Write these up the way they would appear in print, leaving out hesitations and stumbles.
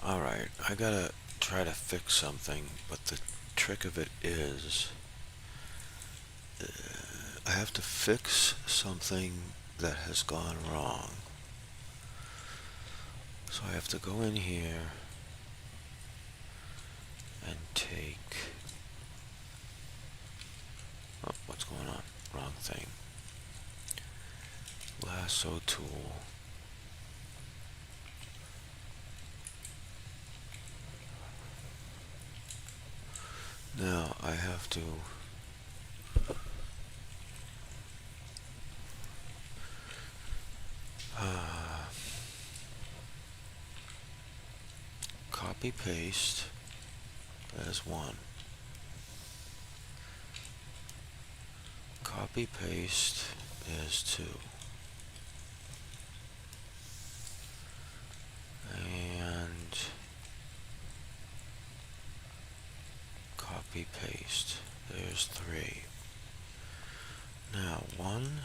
Alright, I gotta try to fix something, but the trick of it is I have to fix something that has gone wrong. So I have to go in here and take... Oh, what's going on? Wrong thing. Lasso tool. Now I have to copy paste as one. Copy paste is two. And copy paste. There's three. Now one,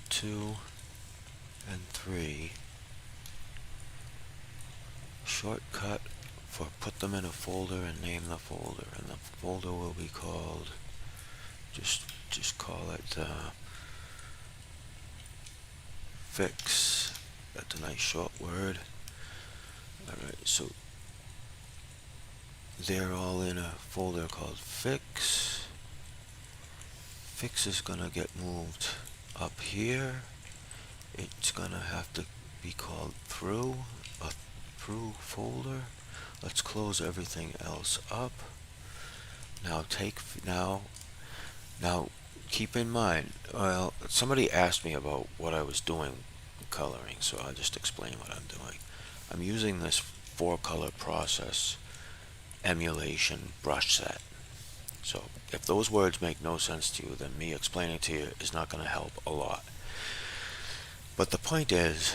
two, and three. Shortcut for put them in a folder and name the folder, and the folder will be called, just call it fix. That's a nice short word. Alright, so they're all in a folder called fix. Fix is gonna get moved up here. It's gonna have to be called through, a through folder. Let's close everything else up. Now keep in mind, well, somebody asked me about what I was doing coloring, so I'll just explain what I'm doing. I'm using this 4-color process emulation brush set. So if those words make no sense to you, then me explaining to you is not going to help a lot. But the point is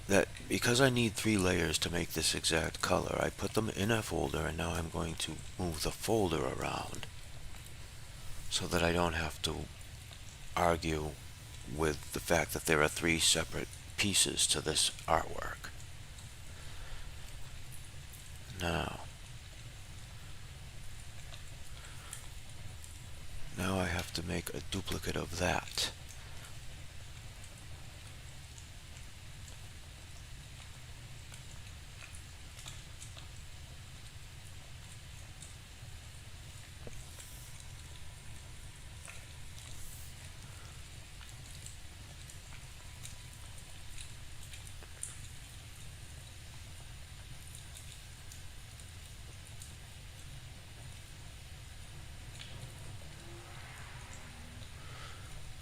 that because I need 3 layers to make this exact color, I put them in a folder, and now I'm going to move the folder around so that I don't have to argue with the fact that there are 3 separate pieces to this artwork. Now I have to make a duplicate of that.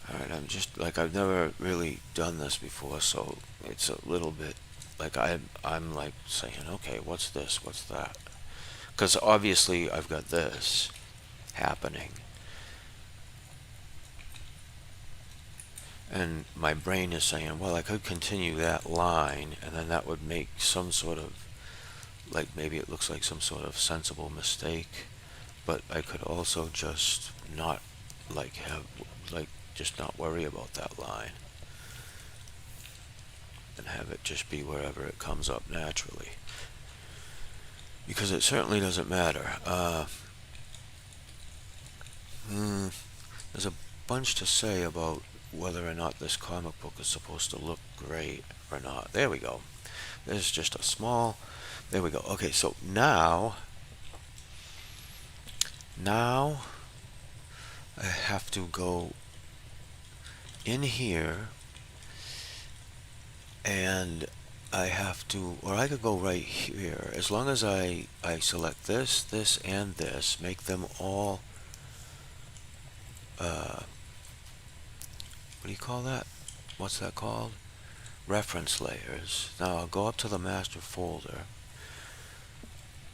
Alright, I'm just like, I've never really done this before, so it's a little bit like I'm like saying, okay, what's this, what's that? Because obviously I've got this happening, and my brain is saying, well, I could continue that line, and then that would make some sort of, like, maybe it looks like some sort of sensible mistake, but I could also just not just not worry about that line and have it just be wherever it comes up naturally, because it certainly doesn't matter. There's a bunch to say about whether or not this comic book is supposed to look great or not. There we go. There's just a small, there we go. Okay, so now I have to go in here, and I have to, or I could go right here, as long as I select this, this, and this, make them all, what do you call that? What's that called? Reference layers. Now I'll go up to the master folder.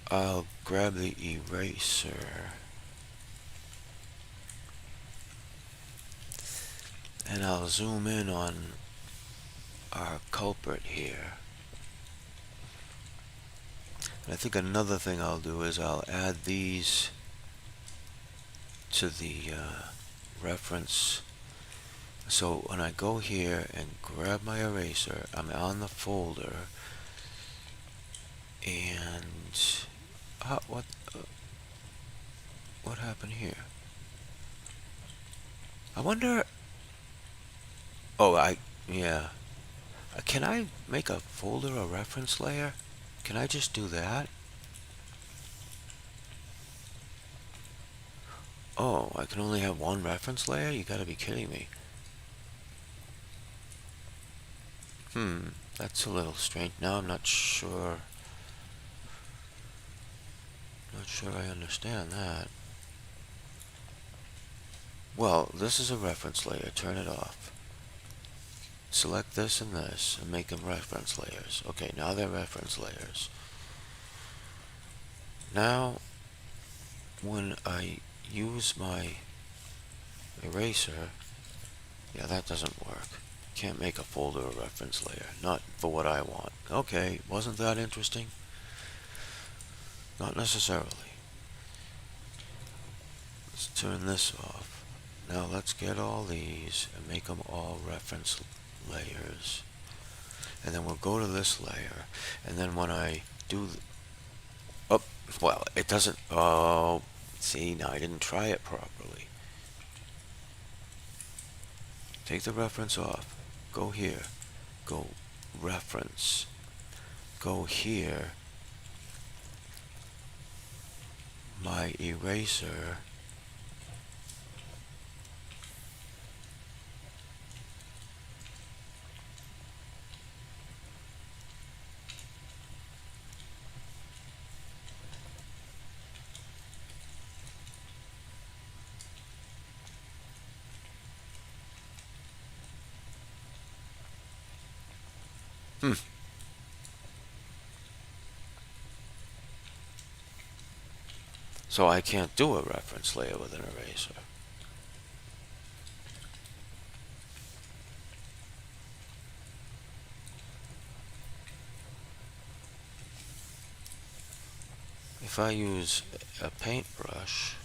I'll grab the eraser, and I'll zoom in on our culprit here. And I think another thing I'll do is I'll add these to the reference So when I go here and grab my eraser, I'm on the folder, and uh, what uh, what happened here? I wonder. Oh, yeah. Can I make a folder a reference layer? Can I just do that? Oh, I can only have one reference layer? You gotta be kidding me. That's a little strange. Now I'm not sure. Not sure I understand that. Well, this is a reference layer. Turn it off. Select this and this and make them reference layers. Okay, now they're reference layers. Now, when I use my eraser, yeah, that doesn't work. Can't make a folder a reference layer. Not for what I want. Okay, wasn't that interesting? Not necessarily. Let's turn this off. Now let's get all these and make them all reference layers. And then we'll go to this layer. And then when I do... Oh, well, it doesn't... Oh, see, now I didn't try it properly. Take the reference off. Go here. Go reference. Go here. My eraser. Hmm. So I can't do a reference layer with an eraser. If I use a paintbrush,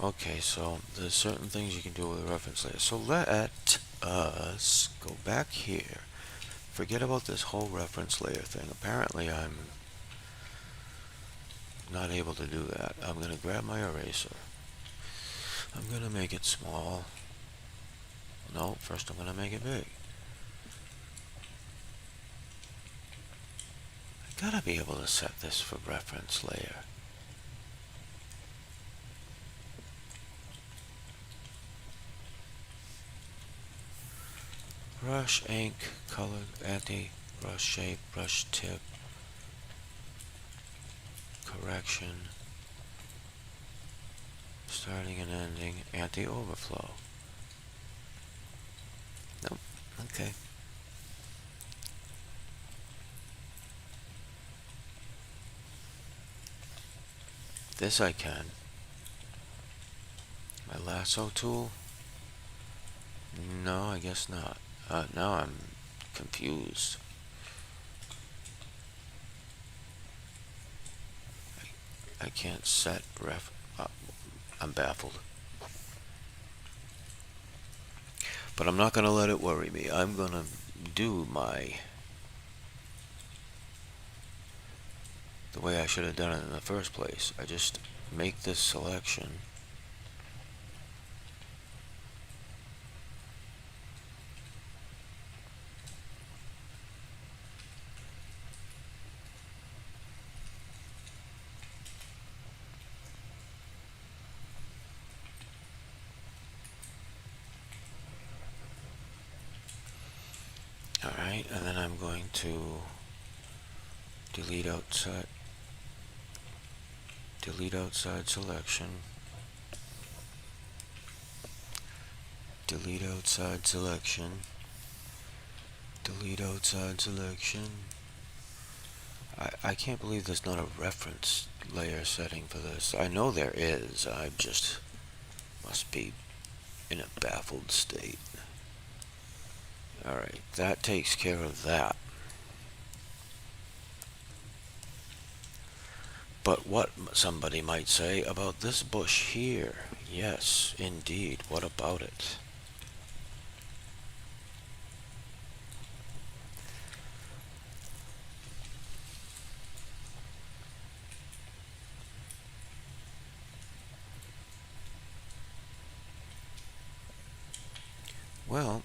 okay, so there's certain things you can do with a reference layer. So let us go back here. Forget about this whole reference layer thing. Apparently I'm not able to do that. I'm going to grab my eraser. I'm going to make it small. No, first I'm going to make it big. I gotta be able to set this for reference layer. Brush, ink, color, anti, brush shape, brush tip, correction, starting and ending, anti-overflow. Nope, okay. This I can. My lasso tool? No, I guess not. Now I'm confused. I can't set I'm baffled. But I'm not gonna let it worry me. I'm gonna do the way I should have done it in the first place. I just make this selection. Alright, and then I'm going to delete outside selection, delete outside selection, delete outside selection. I can't believe there's not a reference layer setting for this. I know there is. I just must be in a baffled state. Alright, that takes care of that. But what somebody might say about this bush here? Yes, indeed. What about it? Well,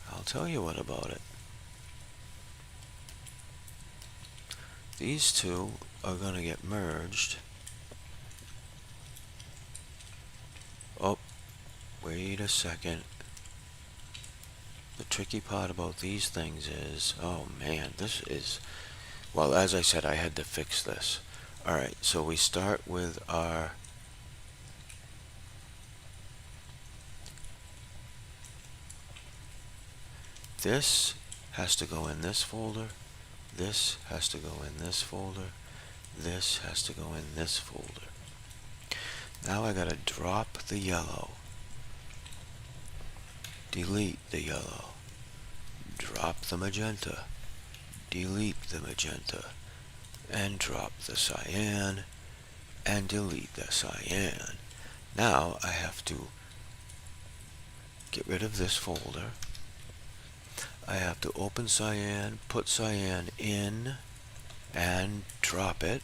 I'll tell you what about it. These two are going to get merged. Oh, wait a second. The tricky part about these things is, oh man, this is, well, as I said, I had to fix this. Alright, so we start with our this has to go in this folder, this has to go in this folder, this has to go in this folder. Now I gotta drop the yellow, delete the yellow, drop the magenta, delete the magenta, and drop the cyan, and delete the cyan. Now I have to get rid of this folder. I have to open cyan, put cyan in, and drop it,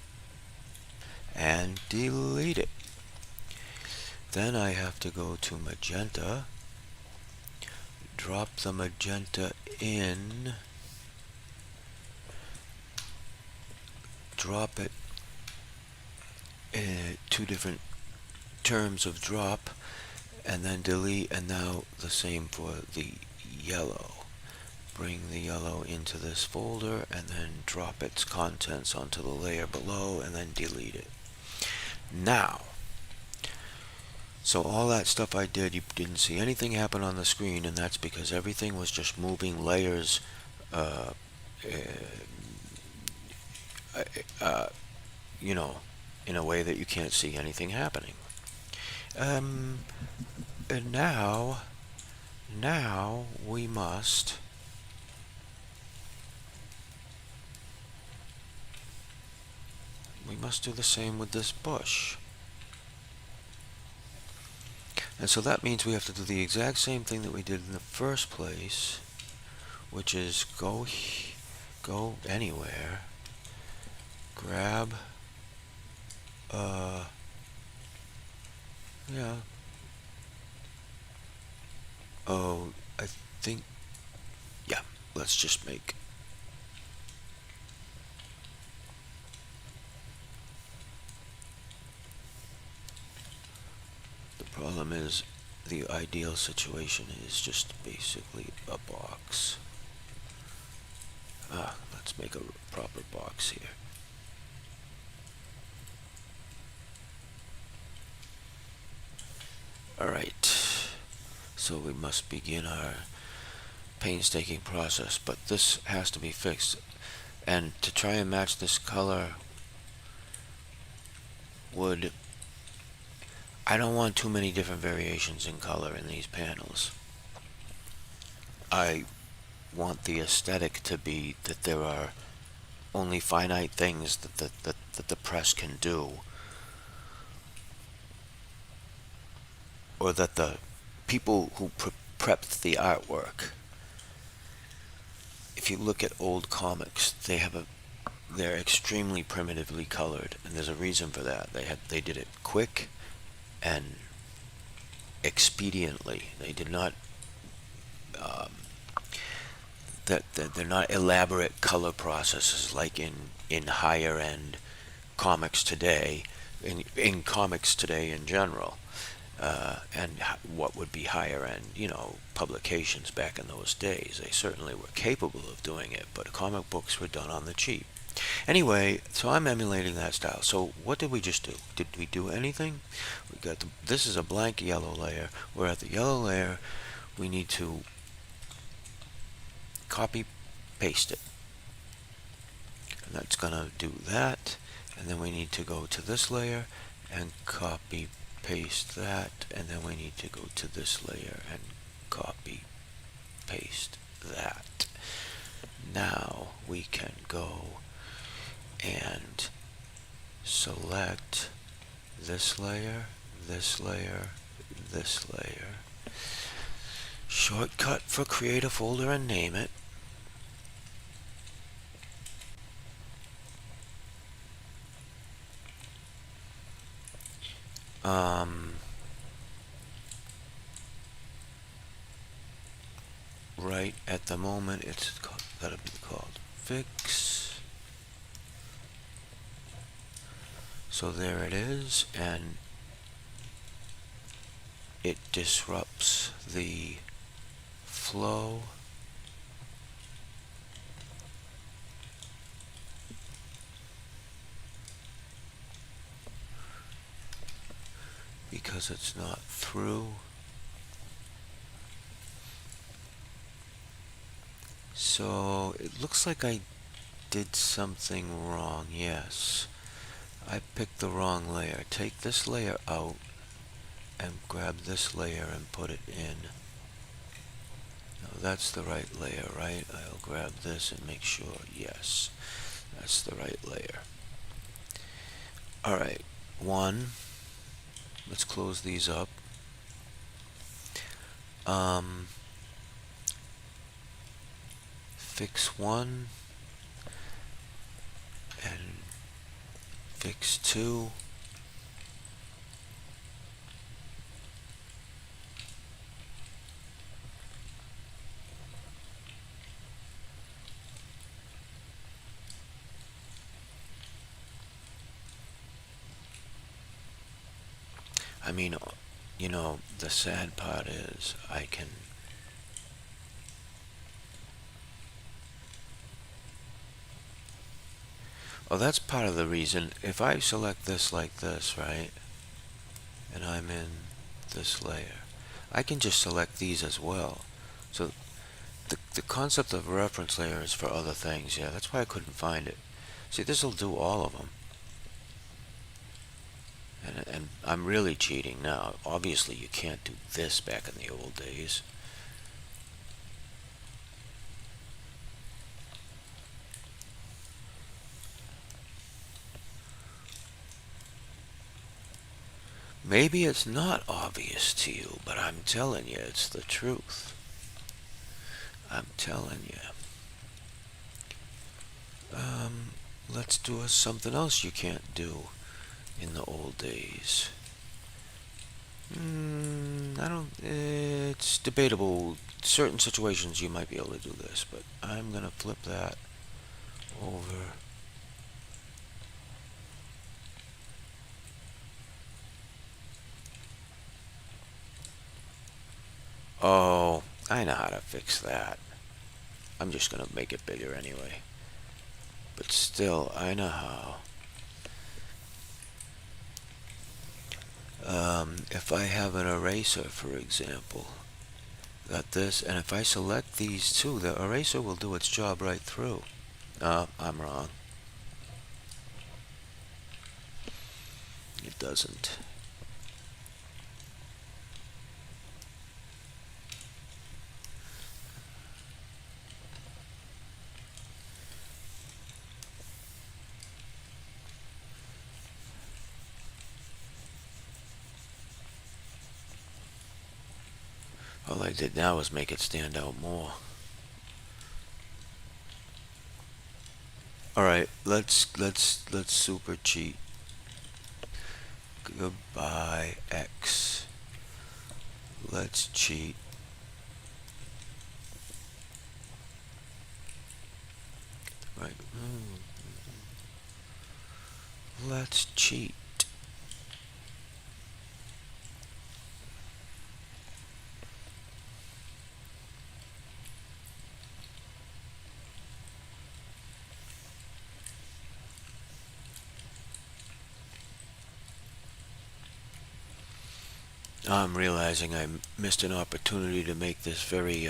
and delete it. Then I have to go to magenta, drop the magenta in, drop it in two different terms of drop, and then delete, and now the same for the yellow. Bring the yellow into this folder, and then drop its contents onto the layer below, and then delete it. Now, so all that stuff I did, you didn't see anything happen on the screen, and that's because everything was just moving layers you know, in a way that you can't see anything happening. And now we must do the same with this bush. And so that means we have to do the exact same thing that we did in the first place, which is go anywhere, grab, yeah, oh, I think, yeah, let's just make the problem is the ideal situation is just basically a box. Let's make a proper box here. Alright, so we must begin our painstaking process, but this has to be fixed. And to try and match this color would, I don't want too many different variations in color in these panels. I want the aesthetic to be that there are only finite things that the press can do, or that the people who prepped the artwork, if you look at old comics, they're extremely primitively colored, and there's a reason for that. They did it quick and expediently. They did not that they're not elaborate color processes like in higher end comics today, in comics today in general, and what would be higher end, publications back in those days. They certainly were capable of doing it, but comic books were done on the cheap. Anyway, so I'm emulating that style. So what did we just do? Did we do anything? We got this is a blank yellow layer. We're at the yellow layer. We need to copy paste it, and that's gonna do that. And then we need to go to this layer and copy paste that, and then we need to go to this layer and copy paste that. Now we can go and select this layer, this layer, this layer. Shortcut for create a folder and name it. Right at the moment it's gotta be called fix. So there it is, and it disrupts the flow. Because it's not through. So it looks like I did something wrong. Yes, I picked the wrong layer. Take this layer out and grab this layer and put it in. Now that's the right layer, right? I'll grab this and make sure. Yes, that's the right layer. Alright, one. Let's close these up. Fix 1 and fix 2. I mean, you know, the sad part is I can that's part of the reason. If I select this like this, right, and I'm in this layer, I can just select these as well. So the concept of a reference layer is for other things. Yeah, that's why I couldn't find it. See, this will do all of them. And I'm really cheating now. Obviously, you can't do this back in the old days. Maybe it's not obvious to you, but I'm telling you, it's the truth. I'm telling you. Let's do something else you can't do in the old days. I don't, it's debatable. Certain situations you might be able to do this, but I'm gonna flip that over. Oh, I know how to fix that. I'm just gonna make it bigger anyway. But still, I know how. If I have an eraser, for example, got this, and if I select these two, the eraser will do its job right through. I'm wrong. It doesn't. All I did now was make it stand out more. All right, let's super cheat. Goodbye X. Let's cheat. Right. Let's cheat. I'm realizing I missed an opportunity to make this very,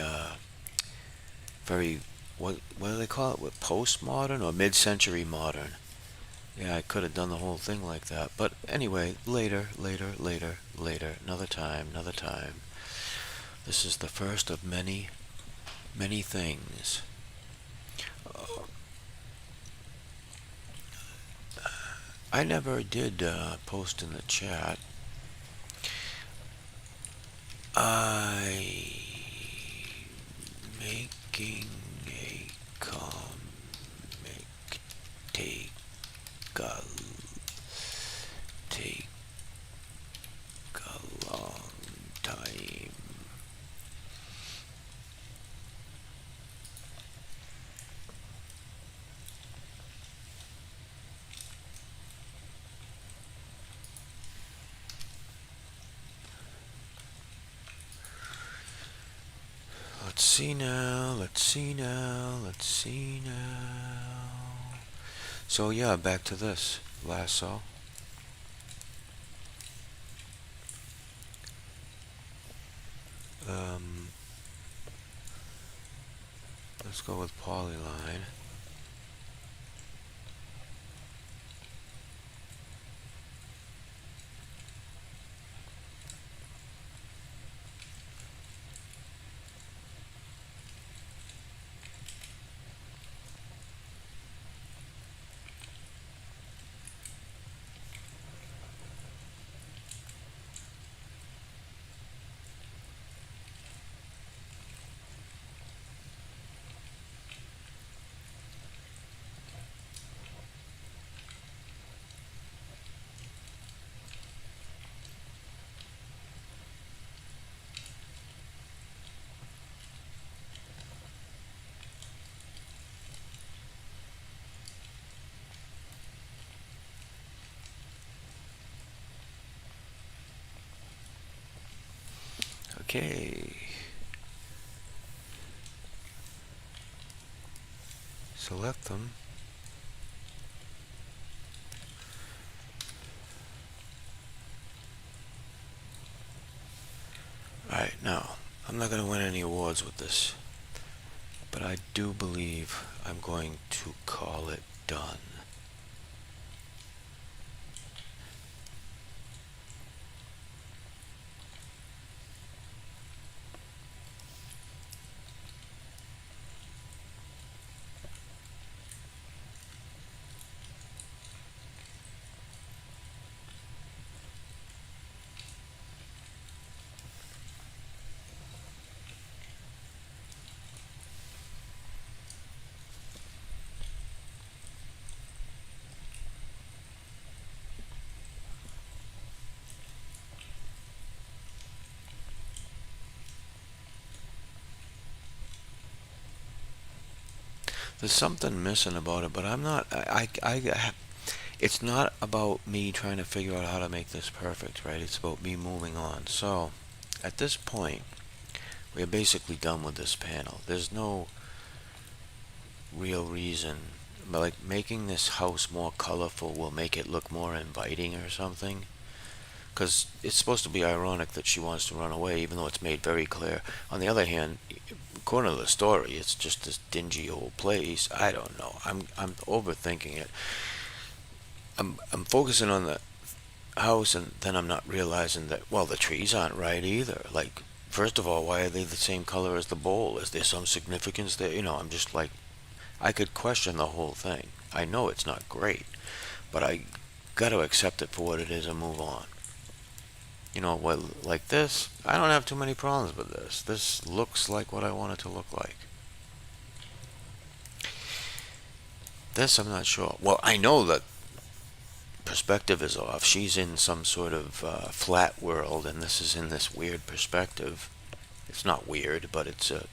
what do they call it? What, postmodern or mid-century modern? Yeah, I could have done the whole thing like that. But anyway, later, another time. This is the first of many many things. I never did post in the chat. I making a comic take a take a long time. Let's see now, let's see now, let's see now. So yeah, back to this lasso. Um, let's go with polyline. Okay. Select them. Alright, now, I'm not going to win any awards with this, but I do believe I'm going to call it done. There's something missing about it, but I'm not, it's not about me trying to figure out how to make this perfect, right? It's about me moving on. So, at this point, we're basically done with this panel. There's no real reason, but like making this house more colorful will make it look more inviting or something. Because it's supposed to be ironic that she wants to run away, even though it's made very clear. On the other hand, according to the story, it's just this dingy old place. I don't know. I'm overthinking it. I'm focusing on the house, and then I'm not realizing that, well, the trees aren't right either. Like, first of all, why are they the same color as the bowl? Is there some significance there? I'm just like, I could question the whole thing. I know it's not great, but I got to accept it for what it is and move on. Well, like this, I don't have too many problems with this. This looks like what I want it to look like. This, I'm not sure. Well, I know that perspective is off. She's in some sort of flat world, and this is in this weird perspective. It's not weird, but a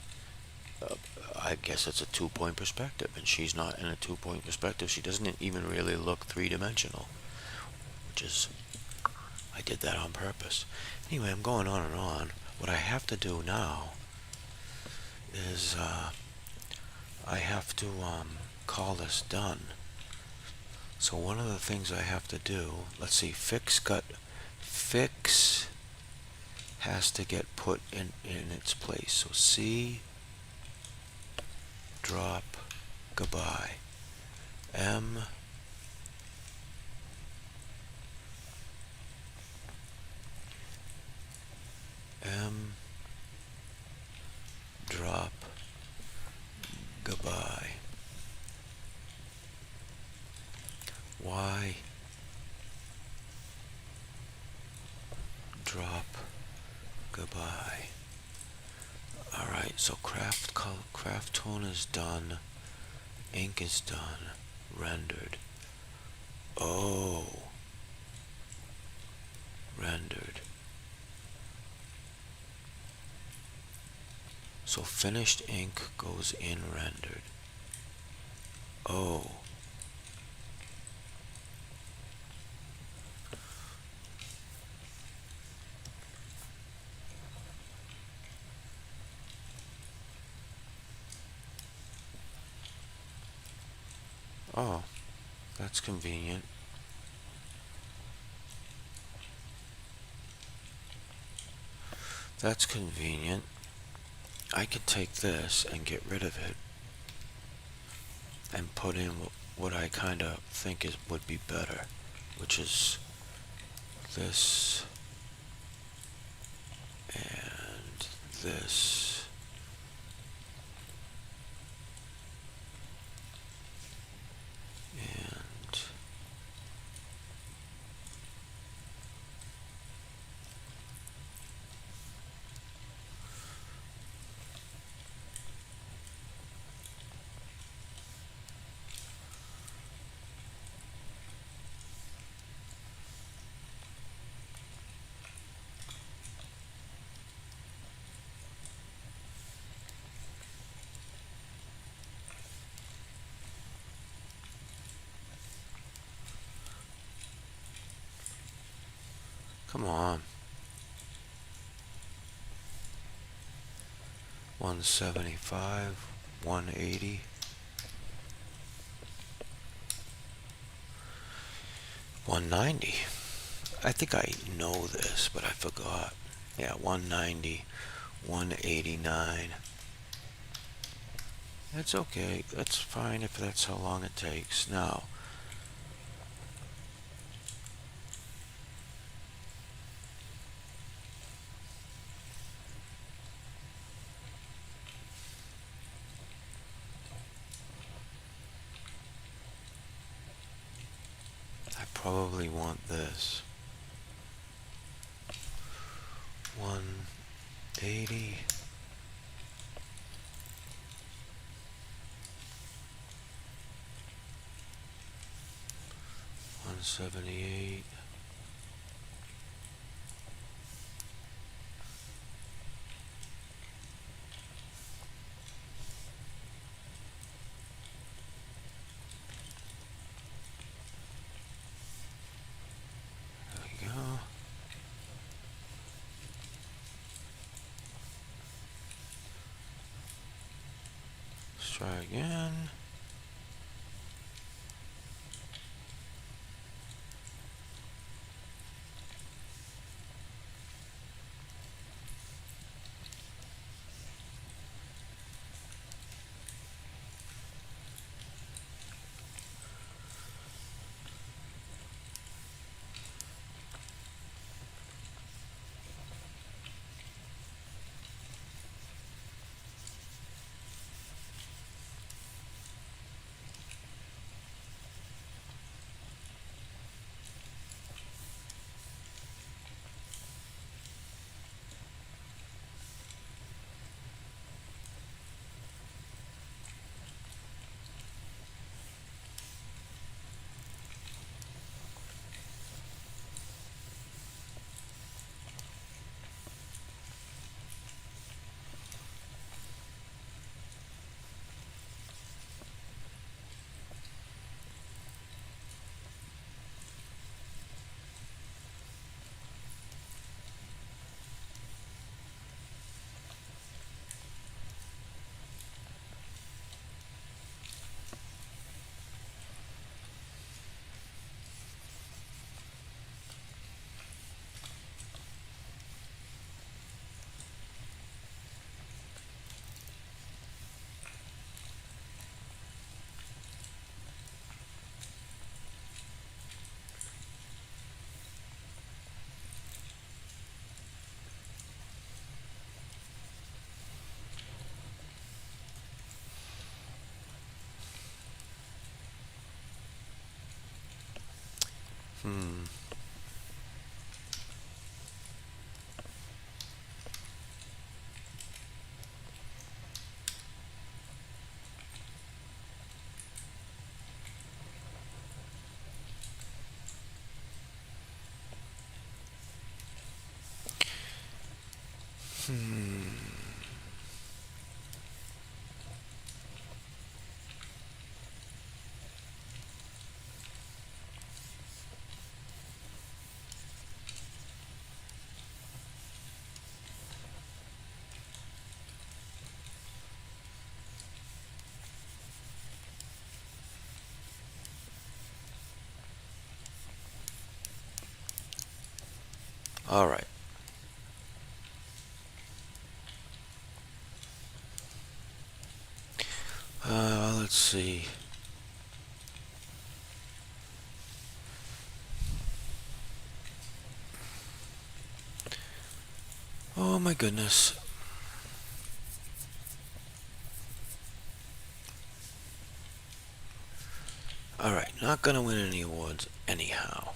I guess it's a 2-point perspective, and she's not in a 2-point perspective. She doesn't even really look three-dimensional, which is, I did that on purpose. Anyway, I'm going on and on. What I have to do now is I have to call this done. So one of the things I have to do, let's see, fix has to get put in its place. So C, drop, goodbye. M, drop, drop. Goodbye. Alright, so craft tone is done. Ink is done. Rendered. Oh. Rendered. So finished ink goes in rendered. Oh. Oh, that's convenient. That's convenient. I could take this and get rid of it and put in what I kind of think would be better, which is this and this. And come on. 175, 180. 190. I think I know this, but I forgot. Yeah, 190, 189. That's okay. That's fine if that's how long it takes. Now, I probably want this. 180. 178. There we go. Let's try again. Hmm. All right. Let's see. Oh my goodness. Alright, not gonna win any awards anyhow.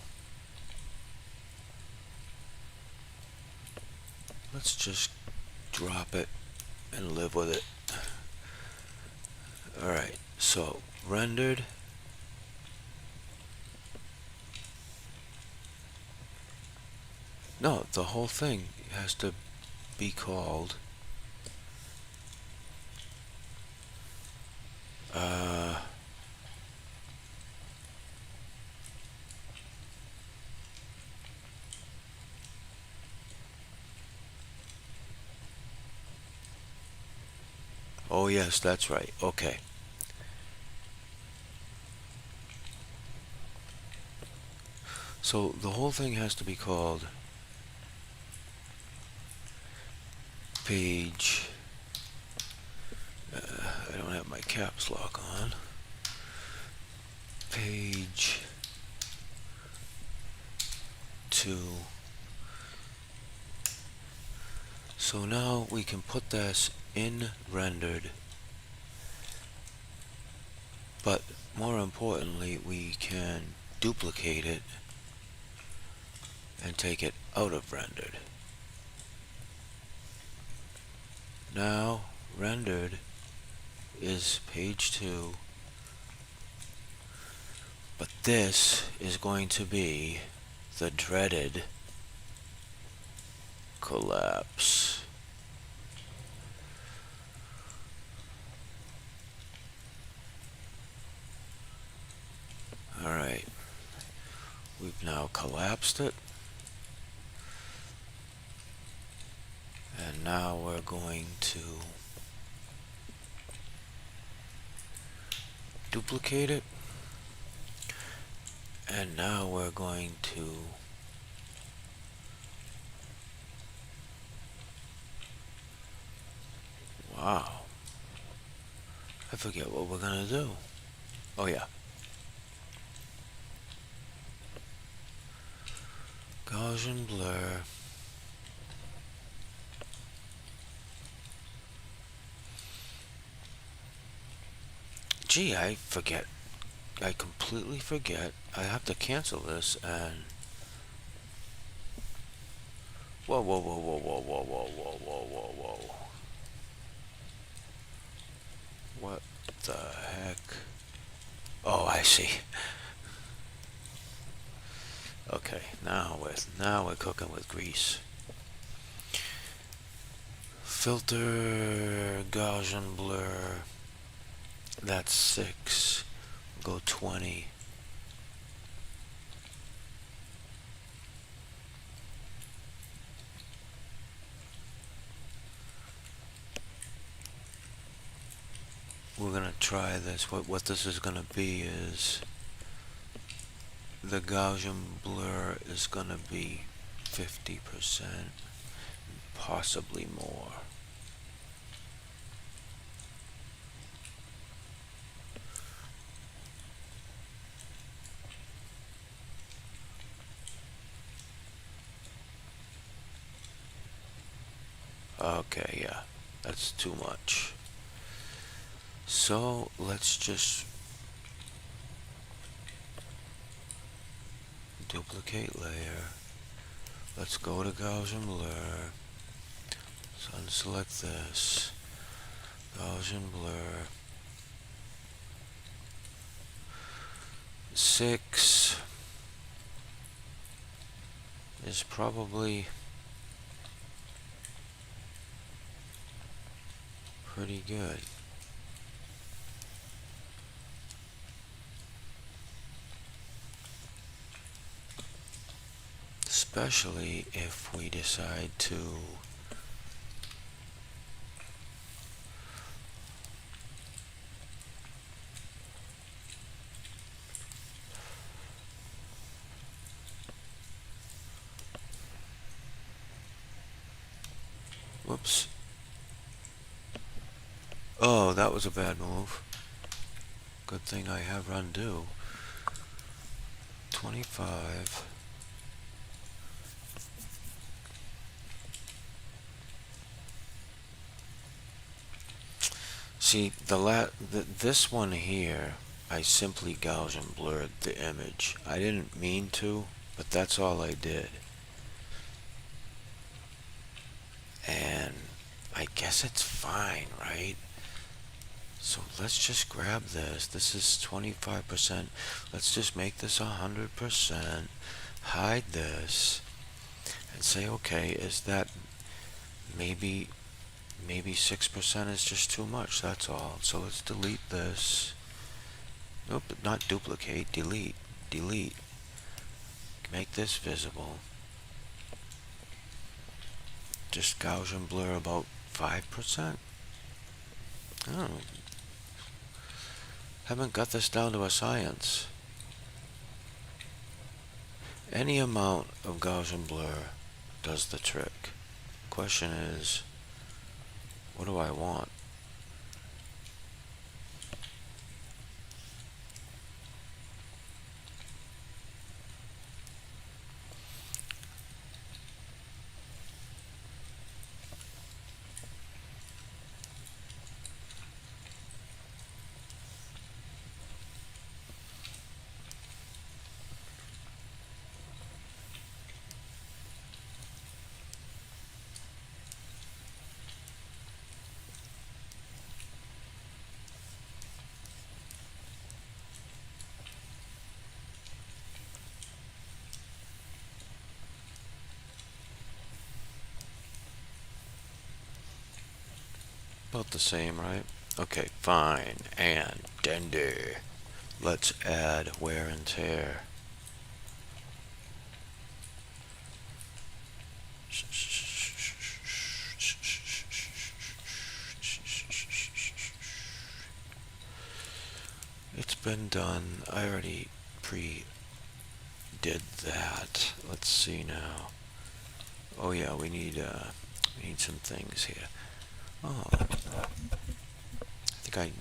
Let's just drop it and live with it. Alright, so rendered. No, the whole thing has to be called oh yes, that's right. Okay. So the whole thing has to be called page. I don't have my caps lock on. Page 2. So now we can put this in rendered, but more importantly, we can duplicate it and take it out of rendered. Now rendered is page 2, but this is going to be the dreaded collapse. Alright, we've now collapsed it, and now we're going to duplicate it, and now we're going to wow, I forget what we're gonna do. Oh yeah, Gaussian blur. Gee, I forget. I completely forget. I have to cancel this and whoa, whoa, whoa, whoa, whoa, whoa, whoa, whoa, whoa, whoa, whoa. What the heck? Oh, I see. Okay, now we're cooking with grease. Filter Gaussian blur. That's 6. Go 20. We're gonna try this. What this is gonna be is the Gaussian blur is gonna be 50%, possibly more. Okay, yeah, that's too much. So let's just duplicate layer. Let's go to Gaussian blur. So unselect this. Gaussian blur. 6 is probably pretty good. Especially if we decide to whoops. Oh, that was a bad move. Good thing I have undo. 25. See, this one here, I simply Gaussian blurred the image. I didn't mean to, but that's all I did. And I guess it's fine, right? So let's just grab this. This is 25%. Let's just make this 100%. Hide this. And say, okay, is that maybe 6% is just too much, that's all. So let's delete this. Nope, not duplicate, delete. Delete. Make this visible. Just Gaussian blur about 5%. Oh, haven't got this down to a science. Any amount of Gaussian blur does the trick. Question is, what do I want? About the same, right? Okay, fine. And Dender. Let's add wear and tear. It's been done. I already did that. Let's see now. Oh yeah, we need some things here. Oh, I think I need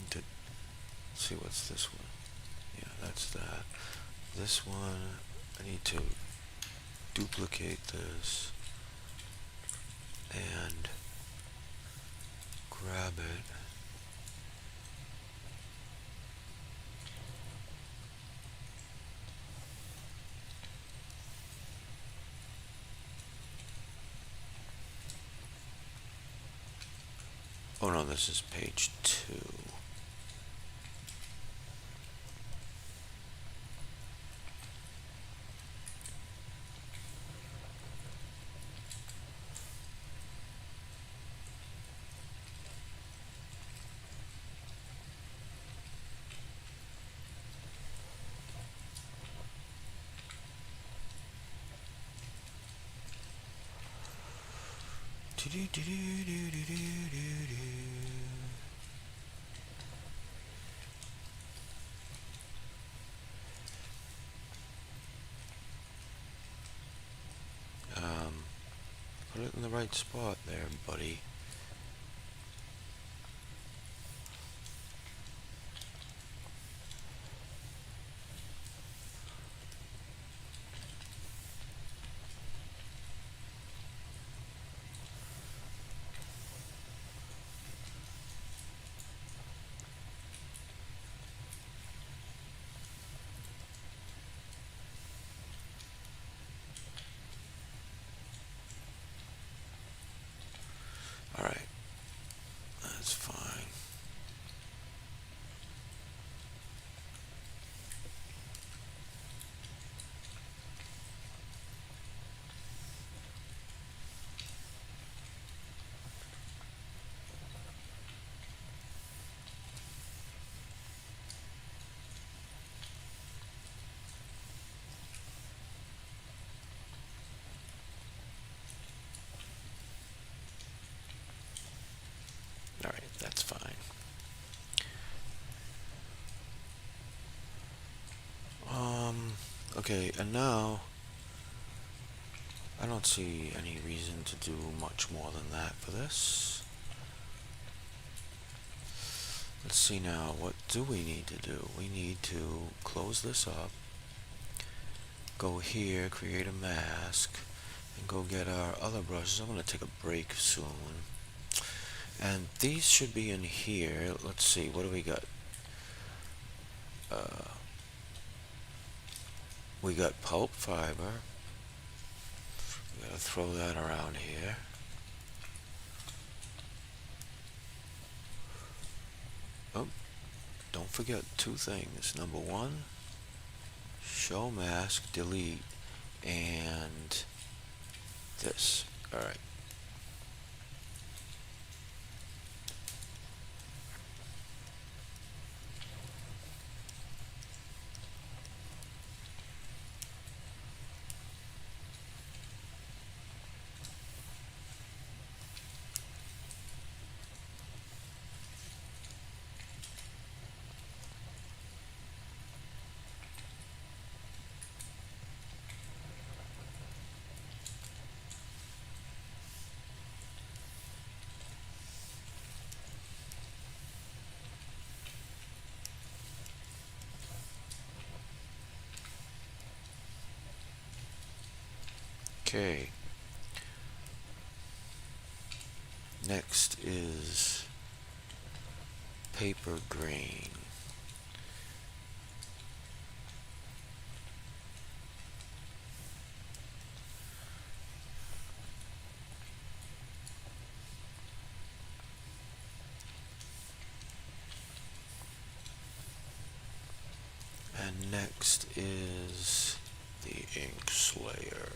to see what's this one. Yeah, that's that. This one, I need to duplicate this and grab it. Oh no, this is page 2. Put it in the right spot there, buddy. Okay, and now I don't see any reason to do much more than that for this. Let's see now, what do we need to do? We need to close this up, go here, create a mask, and go get our other brushes. I'm going to take a break soon. And these should be in here. Let's see, what do we got? We got pulp fiber. We gotta throw that around here. Oh, don't forget two things. Number one, show mask, delete, and this. Alright. Okay. Next is paper green. And next is the ink slayer.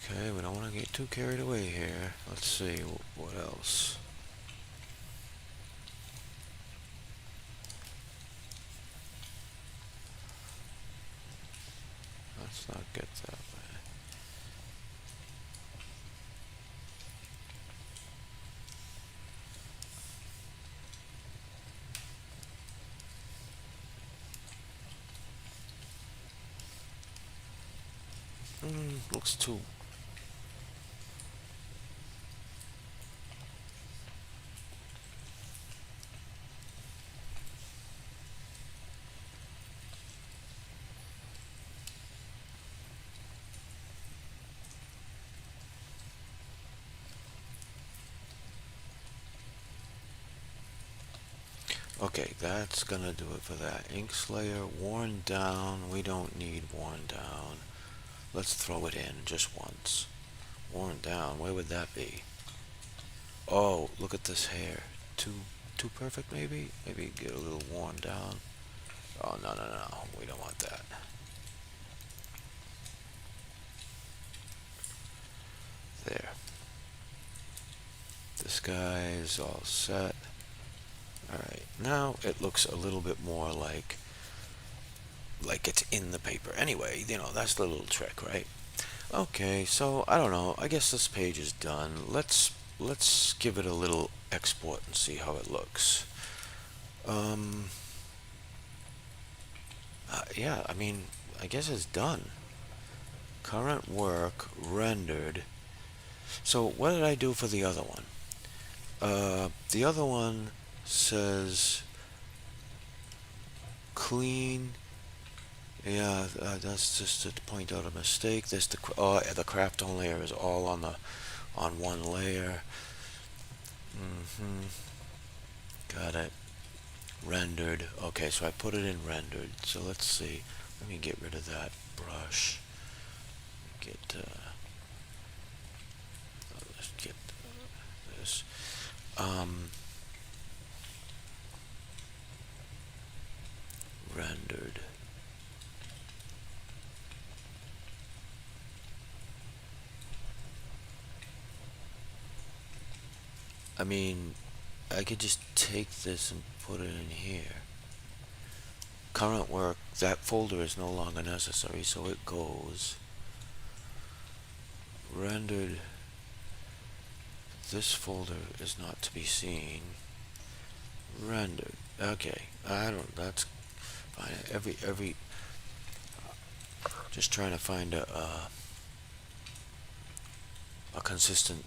Okay, we don't want to get too carried away here. Let's see, what else? Let's not get that way. Looks too. Okay, that's gonna do it for that. Ink slayer, worn down. We don't need worn down. Let's throw it in just once. Worn down, where would that be? Oh, look at this hair. Too perfect maybe? Maybe get a little worn down. Oh, no, no, no. We don't want that. There. This guy is all set. Alright, now it looks a little bit more like it's in the paper. Anyway, you know, that's the little trick, right? Okay, so I don't know. I guess this page is done. Let's give it a little export and see how it looks. Yeah, I mean, I guess it's done. Current work rendered. So what did I do for the other one? The other one says clean. Yeah, that's just to point out a mistake. The craft layer is all on one layer. Got it. Rendered. Okay, so I put it in rendered. So let's see. Let me get rid of that brush. Let's get this. Rendered. I mean, I could just take this and put it in here. Current work, that folder is no longer necessary, so it goes. Rendered, this folder is not to be seen. Rendered, okay, I don't, that's fine. Just trying to find a consistent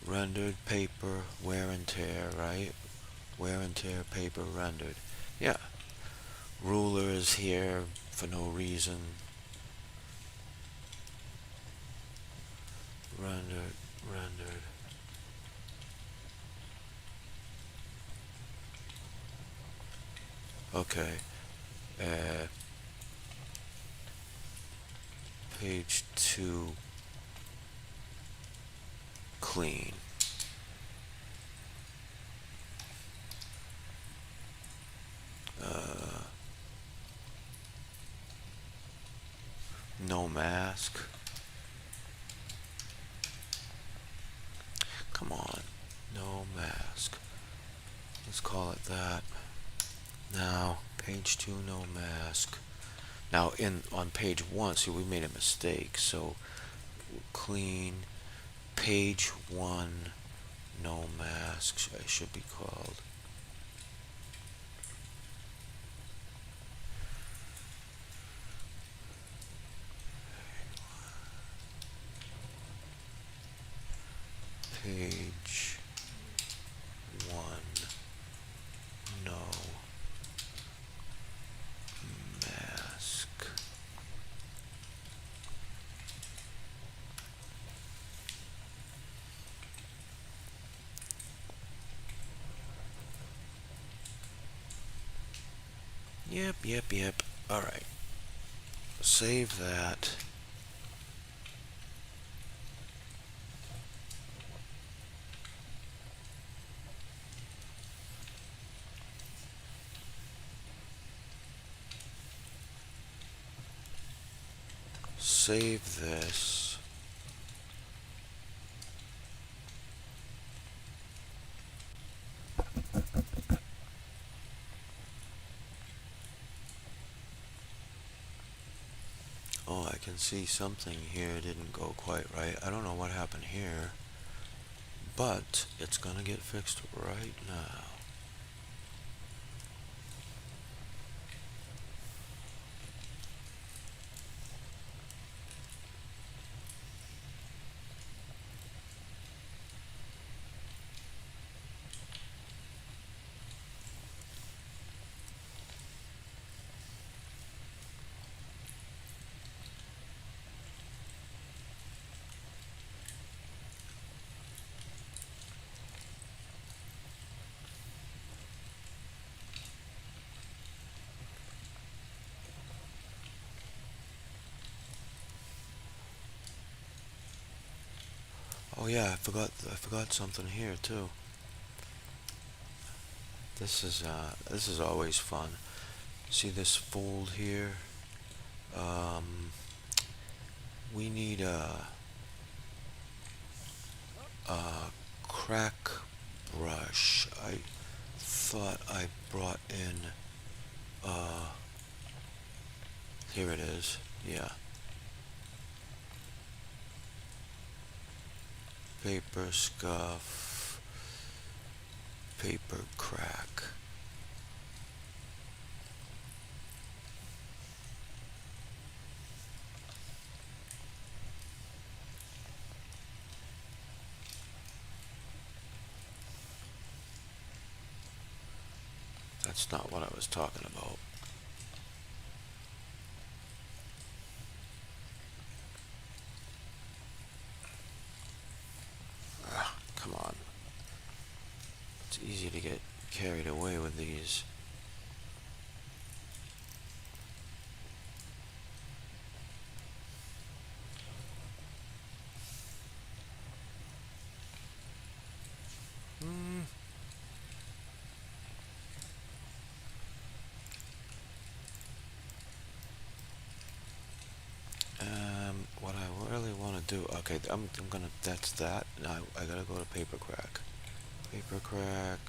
rendered paper wear and tear, right? Wear and tear paper rendered. Yeah. Ruler is here for no reason. Rendered, rendered. Okay. Uh, page 2 clean. No mask. Come on. No mask. Let's call it that. Now, page 2, no mask. Now, on page 1, see, we made a mistake. So, clean. Page 1, no mask. It should be called. Page 1, no mask. Yep. Alright. Save that. Save this. Oh, I can see something here didn't go quite right. I don't know what happened here, but it's gonna get fixed right now. Oh yeah, I forgot something here too. This is always fun. See this fold here? Um, we need a crack brush. I thought I brought in, uh, here it is. Yeah. Paper scuff, paper crack. That's not what I was talking about. Come on. It's easy to get carried away with these. do, okay, I'm gonna, that's that. Now I gotta go to Paper Crack. Paper Crack.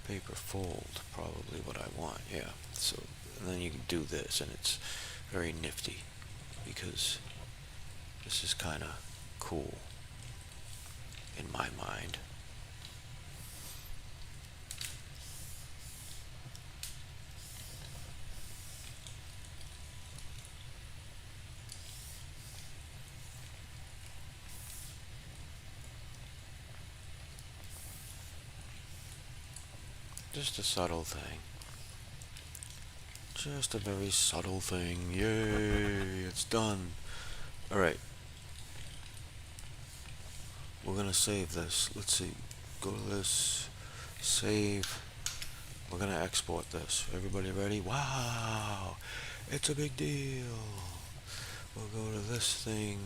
Paper fold, probably what I want, yeah. So, and then you can do this, and it's very nifty, because this is kind of cool, in my mind. Just a subtle thing. Just a very subtle thing. Yay, it's done. Alright. We're gonna save this. Let's see. Go to this. Save. We're gonna export this. Everybody ready? Wow! It's a big deal. We'll go to this thing.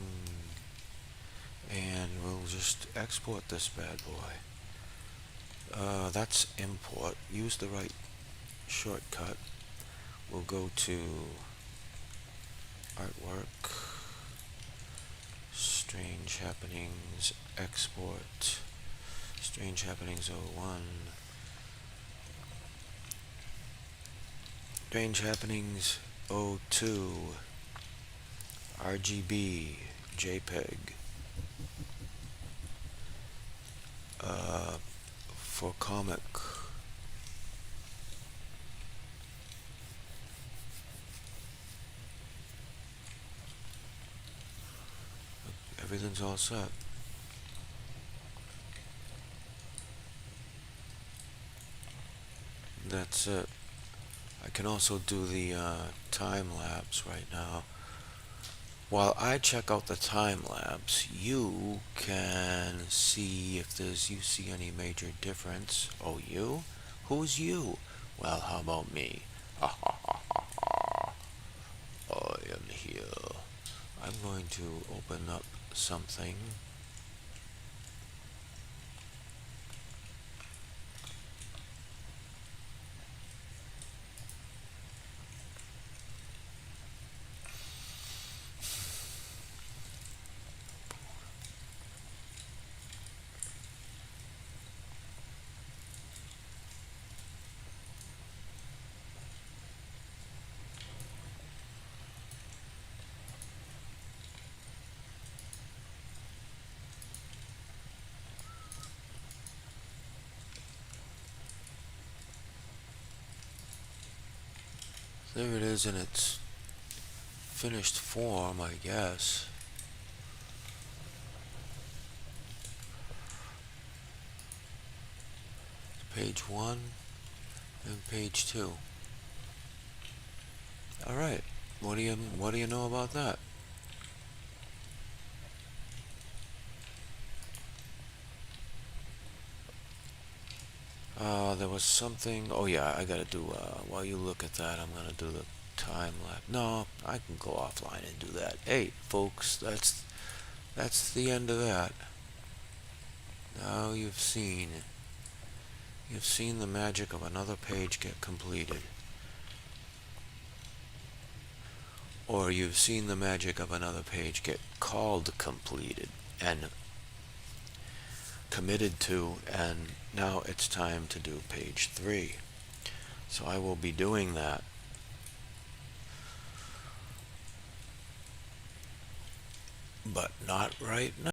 And we'll just export this bad boy. That's import. Use the right shortcut. We'll go to artwork, strange happenings, export, strange happenings 01, strange happenings 02, RGB, JPEG, for comic, everything's all set. That's it. I can also do the time lapse right now. While I check out the time lapse, you can see if you see any major difference. Oh, you? Who's you? Well, how about me? Ha ha ha ha ha. I am here. I'm going to open up something. There it is in its finished form, I guess. Page 1 and page 2. All right. What do you know about that? There was something. Oh yeah, I gotta do. While you look at that, I'm gonna do the time lapse. No, I can go offline and do that. Hey, folks, that's the end of that. Now you've seen the magic of another page get completed, or you've seen the magic of another page get called completed and committed to, and now it's time to do page 3. So I will be doing that. But not right now.